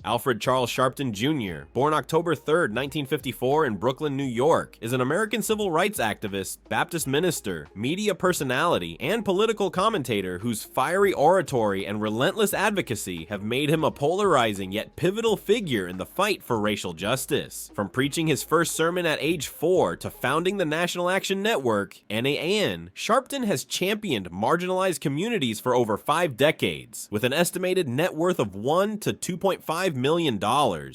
Alfred Charles Sharpton Jr., born October 3, 1954 in Brooklyn, New York, is an American civil rights activist, Baptist minister, media personality, and political commentator whose fiery oratory and relentless advocacy have made him a polarizing yet pivotal figure in the fight for racial justice. From preaching his first sermon at age 4 to founding the National Action Network, NAN, Sharpton has championed marginalized communities for over 5 decades. With an estimated net worth of $1 to $2.5 million,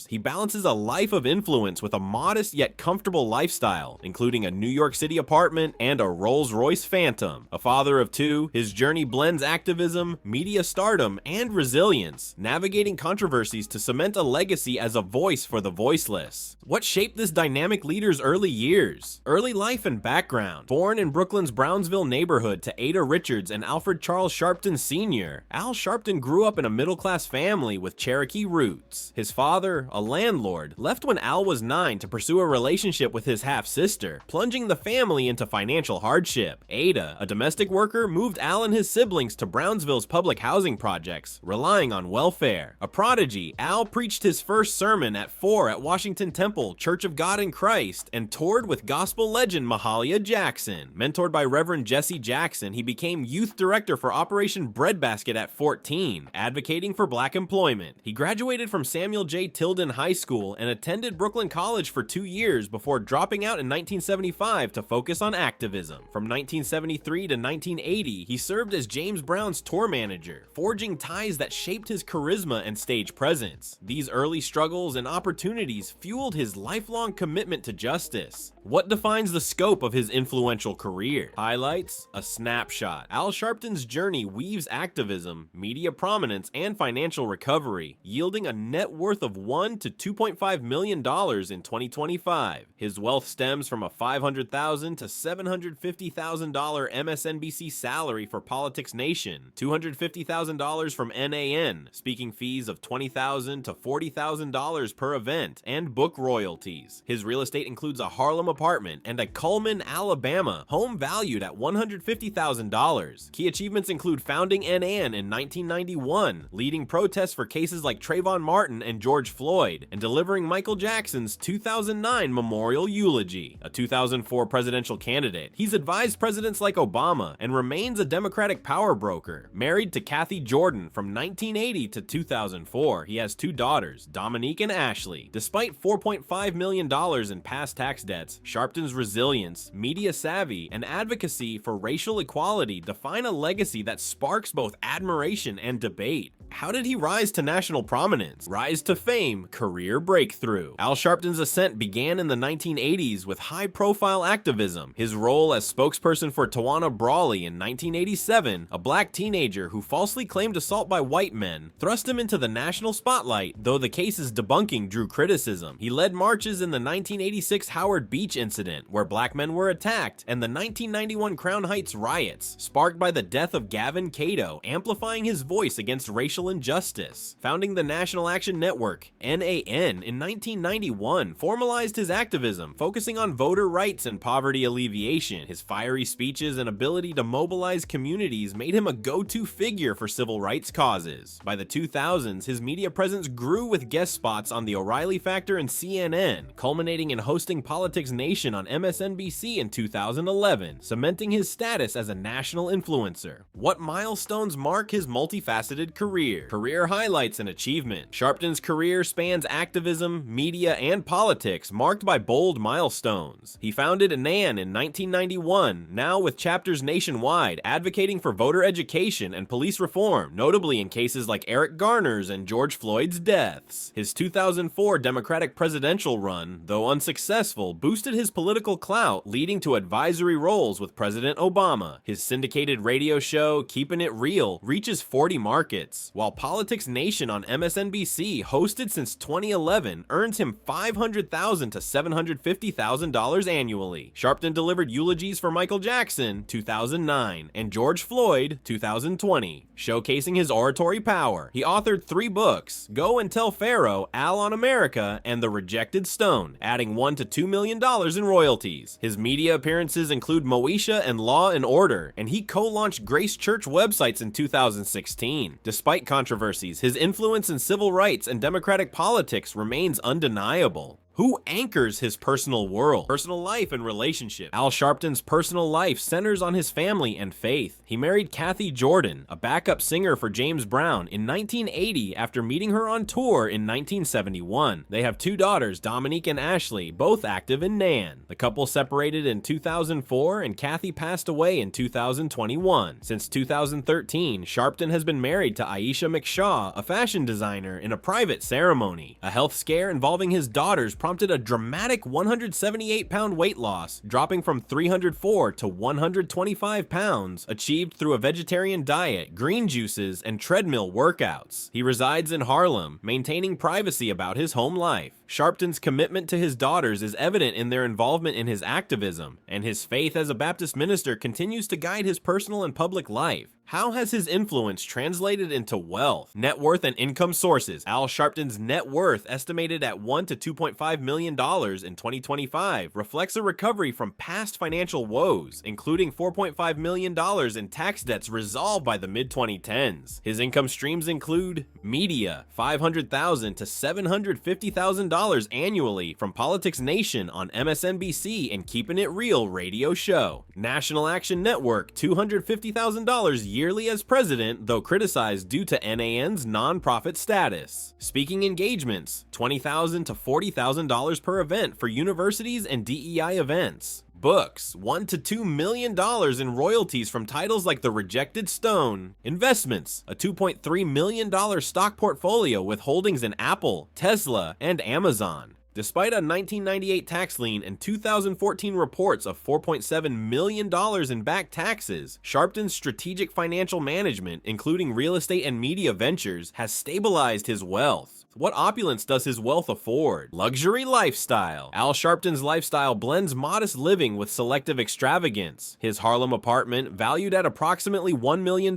he balances a life of influence with a modest yet comfortable lifestyle, including a New York City apartment and a Rolls-Royce Phantom. A father of 2, his journey blends activism, media stardom, and resilience, navigating controversies to cement a legacy as a voice for the voiceless. What shaped this dynamic leader's early years? Early life and background. Born in Brooklyn's Brownsville neighborhood to Ada Richards and Alfred Charles Sharpton Sr., Al Sharpton grew up in a middle-class family with Cherokee roots. His father, a landlord, left when Al was 9 to pursue a relationship with his half-sister, plunging the family into financial hardship. Ada, a domestic worker, moved Al and his siblings to Brownsville's public housing projects, relying on welfare. A prodigy, Al preached his first sermon at 4 at Washington Temple Church of God in Christ and toured with gospel legend Mahalia Jackson. Mentored by Reverend Jesse Jackson, he became youth director for Operation Breadbasket at 14, advocating for black employment. He graduated from Samuel J. Tilden High School and attended Brooklyn College for 2 years before dropping out in 1975 to focus on activism. From 1973 to 1980, he served as James Brown's tour manager, forging ties that shaped his charisma and stage presence. These early struggles and opportunities fueled his lifelong commitment to justice. What defines the scope of his influential career? Highlights: a snapshot. Al Sharpton's journey weaves activism, media prominence, and financial recovery, yielding a net worth of $1 to $2.5 million in 2025. His wealth stems from a $500,000 to $750,000 MSNBC salary for Politics Nation, $250,000 from NAN, speaking fees of $20,000 to $40,000 per event, and book royalties. His real estate includes a Harlem apartment and a Cullman, Alabama home valued at $150,000. Key achievements include founding NAN in 1991, leading protests for cases like Trayvon Martin and George Floyd, and delivering Michael Jackson's 2009 memorial eulogy. A 2004 presidential candidate, he's advised presidents like Obama and remains a Democratic power broker. Married to Kathy Jordan from 1980 to 2004, he has 2 daughters, Dominique and Ashley. Despite $4.5 million in past tax debts, Sharpton's resilience, media savvy, and advocacy for racial equality define a legacy that sparks both admiration and debate. How did he rise to national prominence? Rise to fame, career breakthrough. Al Sharpton's ascent began in the 1980s with high-profile activism. His role as spokesperson for Tawana Brawley in 1987, a black teenager who falsely claimed assault by white men, thrust him into the national spotlight, though the case's debunking drew criticism. He led marches in the 1986 Howard Beach incident, where black men were attacked, and the 1991 Crown Heights riots, sparked by the death of Gavin Cato, amplifying his voice against racial injustice. Founding the National Action Network, NAN, in 1991, formalized his activism, focusing on voter rights and poverty alleviation. His fiery speeches and ability to mobilize communities made him a go-to figure for civil rights causes. By the 2000s, his media presence grew with guest spots on The O'Reilly Factor and CNN, culminating in hosting Politics Nation on MSNBC in 2011, cementing his status as a national influencer. What milestones mark his multifaceted career? Career highlights and achievement. Sharpton's career spans activism, media, and politics, marked by bold milestones. He founded NAN in 1991, now with chapters nationwide, advocating for voter education and police reform, notably in cases like Eric Garner's and George Floyd's deaths. His 2004 Democratic presidential run, though unsuccessful, boosted his political clout, leading to advisory roles with President Obama. His syndicated radio show, Keeping It Real, reaches 40 markets, while Politics Nation on MSNBC, hosted since 2011, earns him $500,000 to $750,000 annually. Sharpton delivered eulogies for Michael Jackson, 2009, and George Floyd, 2020, showcasing his oratory power. He authored 3 books, Go and Tell Pharaoh, Al on America, and The Rejected Stone, adding $1 to $2 million in royalties. His media appearances include Moesha and Law and Order, and he co-launched Grace Church websites in 2016. Despite Despite controversies, his influence in civil rights and democratic politics remains undeniable. Who anchors his personal world, personal life, and relationship? Al Sharpton's personal life centers on his family and faith. He married Kathy Jordan, a backup singer for James Brown, in 1980 after meeting her on tour in 1971. They have 2 daughters, Dominique and Ashley, both active in NAN. The couple separated in 2004 and Kathy passed away in 2021. Since 2013, Sharpton has been married to Aisha McShaw, a fashion designer, in a private ceremony. A health scare involving his daughters prompted a dramatic 178-pound weight loss, dropping from 304 to 125 pounds, achieved through a vegetarian diet, green juices, and treadmill workouts. He resides in Harlem, maintaining privacy about his home life. Sharpton's commitment to his daughters is evident in their involvement in his activism, and his faith as a Baptist minister continues to guide his personal and public life. How has his influence translated into wealth? Net worth and income sources. Al Sharpton's net worth, estimated at $1 to $2.5 million in 2025, reflects a recovery from past financial woes, including $4.5 million in tax debts resolved by the mid-2010s. His income streams include media, $500,000 to $750,000 annually from Politics Nation on MSNBC and Keeping It Real radio show. National Action Network, $250,000 yearly as president, though criticized due to NAN's nonprofit status. Speaking engagements, $20,000 to $40,000 per event for universities and DEI events. Books, $1 to $2 million in royalties from titles like The Rejected Stone. Investments, a $2.3 million stock portfolio with holdings in Apple, Tesla, and Amazon. Despite a 1998 tax lien and 2014 reports of $4.7 million in back taxes, Sharpton's strategic financial management, including real estate and media ventures, has stabilized his wealth. What opulence does his wealth afford? Luxury lifestyle. Al Sharpton's lifestyle blends modest living with selective extravagance. His Harlem apartment, valued at approximately $1 million,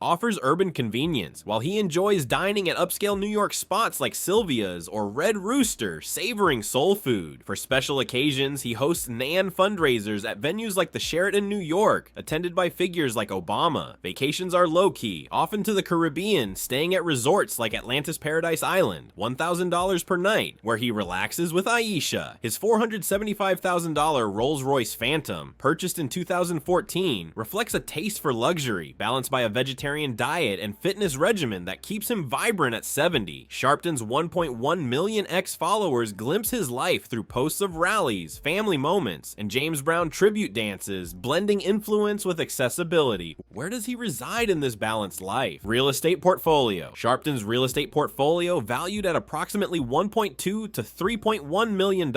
offers urban convenience, while he enjoys dining at upscale New York spots like Sylvia's or Red Rooster, savoring soul food. For special occasions, he hosts NAN fundraisers at venues like the Sheraton, New York, attended by figures like Obama. Vacations are low-key, often to the Caribbean, staying at resorts like Atlantis Paradise Island, $1,000 per night, where he relaxes with Aisha. His $475,000 Rolls-Royce Phantom, purchased in 2014, reflects a taste for luxury, balanced by a vegetarian diet and fitness regimen that keeps him vibrant at 70. Sharpton's 1.1 million ex-followers glimpse his life through posts of rallies, family moments, and James Brown tribute dances, blending influence with accessibility. Where does he reside in this balanced life? Real estate portfolio. Sharpton's real estate portfolio, valued at approximately $1.2 to $3.1 million,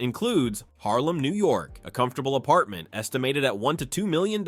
includes Harlem, New York, a comfortable apartment estimated at $1 to $2 million,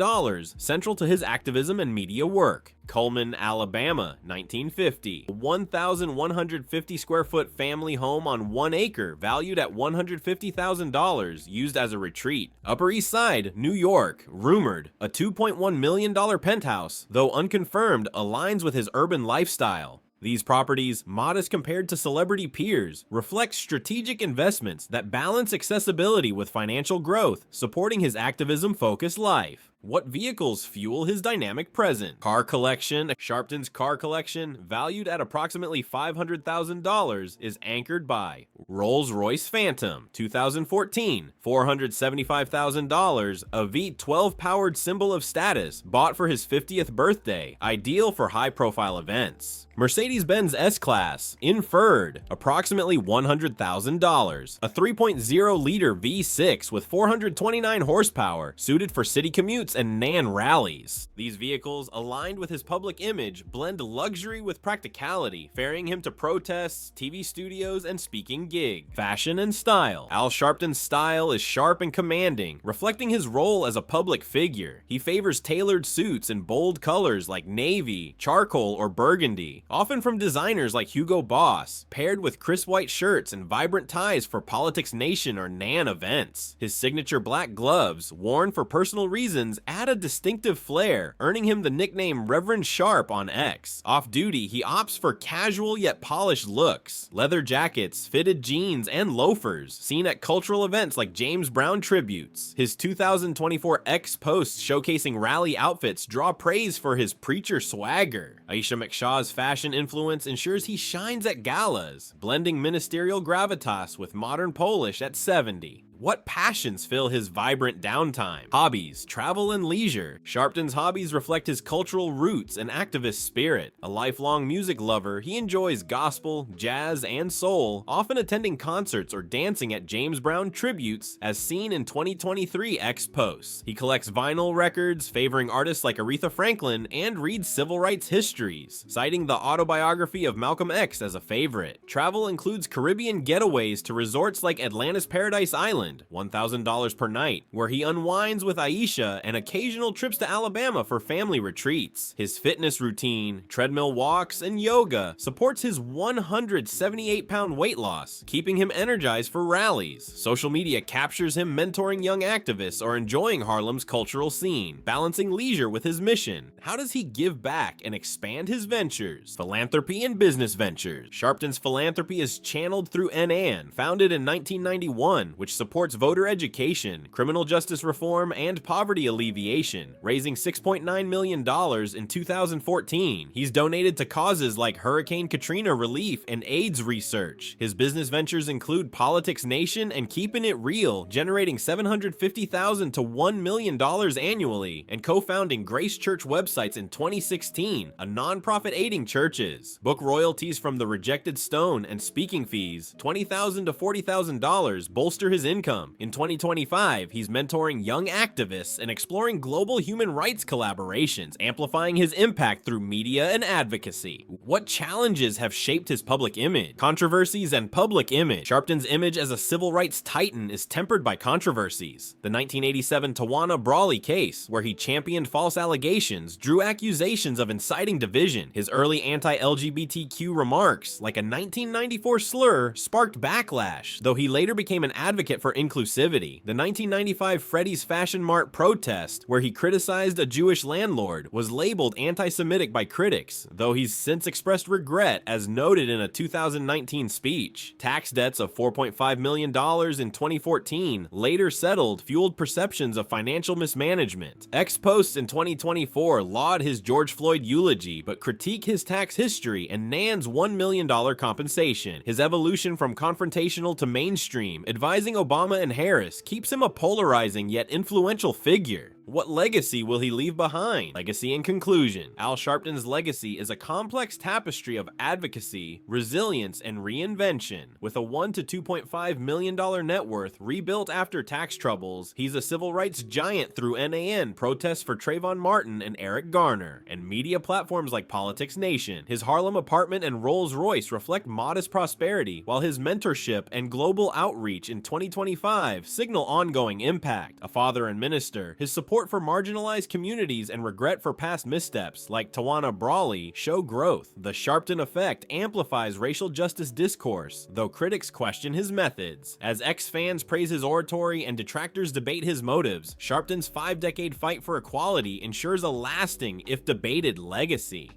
central to his activism and media work. Cullman, Alabama, 1950. A 1,150 square foot family home on 1 acre, valued at $150,000, used as a retreat. Upper East Side, New York, rumored. A $2.1 million penthouse, though unconfirmed, aligns with his urban lifestyle. These properties, modest compared to celebrity peers, reflect strategic investments that balance accessibility with financial growth, supporting his activism-focused life. What vehicles fuel his dynamic present? Car collection. Sharpton's car collection, valued at approximately $500,000, is anchored by Rolls-Royce Phantom, 2014, $475,000, a V12 powered symbol of status, bought for his 50th birthday, ideal for high-profile events. Mercedes-Benz S-Class, inferred, approximately $100,000, a 3.0-liter V6 with 429 horsepower, suited for city commutes and NAN rallies. These vehicles, aligned with his public image, blend luxury with practicality, ferrying him to protests, TV studios, and speaking gigs. Fashion and style. Al Sharpton's style is sharp and commanding, reflecting his role as a public figure. He favors tailored suits in bold colors like navy, charcoal, or burgundy, often from designers like Hugo Boss, paired with crisp white shirts and vibrant ties for Politics Nation or NAN events. His signature black gloves, worn for personal reasons, add a distinctive flair, earning him the nickname Reverend Sharp on X. Off-duty, he opts for casual yet polished looks. Leather jackets, fitted jeans and loafers, seen at cultural events like James Brown tributes. His 2024 X posts showcasing rally outfits draw praise for his preacher swagger. Aisha McShaw's fashion influence ensures he shines at galas, blending ministerial gravitas with modern Polish at 70. What passions fill his vibrant downtime? Hobbies, travel, and leisure. Sharpton's hobbies reflect his cultural roots and activist spirit. A lifelong music lover, he enjoys gospel, jazz, and soul, often attending concerts or dancing at James Brown tributes, as seen in 2023 X posts. He collects vinyl records, favoring artists like Aretha Franklin, and reads civil rights histories, citing the autobiography of Malcolm X as a favorite. Travel includes Caribbean getaways to resorts like Atlantis Paradise Island, $1,000 per night, where he unwinds with Aisha, and occasional trips to Alabama for family retreats. His fitness routine, treadmill walks, and yoga supports his 178-pound weight loss, keeping him energized for rallies. Social media captures him mentoring young activists or enjoying Harlem's cultural scene, balancing leisure with his mission. How does he give back and expand his ventures? Philanthropy and business ventures. Sharpton's philanthropy is channeled through NAN, founded in 1991, which supports voter education, criminal justice reform, and poverty alleviation, raising $6.9 million in 2014. He's donated to causes like Hurricane Katrina relief and AIDS research. His business ventures include Politics Nation and Keeping It Real, generating $750,000 to $1 million annually, and co-founding Grace Church Websites in 2016, a nonprofit aiding churches. Book royalties from The Rejected Stone and speaking fees, $20,000 to $40,000, bolster his income. In 2025, he's mentoring young activists and exploring global human rights collaborations, amplifying his impact through media and advocacy. What challenges have shaped his public image? Controversies and public image. Sharpton's image as a civil rights titan is tempered by controversies. The 1987 Tawana Brawley case, where he championed false allegations, drew accusations of inciting division. His early anti-LGBTQ remarks, like a 1994 slur, sparked backlash, though he later became an advocate for inclusivity. The 1995 Freddy's Fashion Mart protest, where he criticized a Jewish landlord, was labeled anti-Semitic by critics, though he's since expressed regret, as noted in a 2019 speech. Tax debts of $4.5 million in 2014, later settled, fueled perceptions of financial mismanagement. X posts in 2024 laud his George Floyd eulogy, but critique his tax history and Nan's $1 million compensation. His evolution from confrontational to mainstream, advising Obama and Harris, keeps him a polarizing yet influential figure. What legacy will he leave behind? Legacy and conclusion. Al Sharpton's legacy is a complex tapestry of advocacy, resilience, and reinvention. With a $1 to $2.5 million net worth rebuilt after tax troubles, he's a civil rights giant through NAN, protests for Trayvon Martin and Eric Garner, and media platforms like Politics Nation. His Harlem apartment and Rolls-Royce reflect modest prosperity, while his mentorship and global outreach in 2025 signal ongoing impact. A father and minister, his support for marginalized communities and regret for past missteps, like Tawana Brawley, show growth. The Sharpton effect amplifies racial justice discourse, though critics question his methods. As ex-fans praise his oratory and detractors debate his motives, Sharpton's 5-decade fight for equality ensures a lasting, if debated, legacy.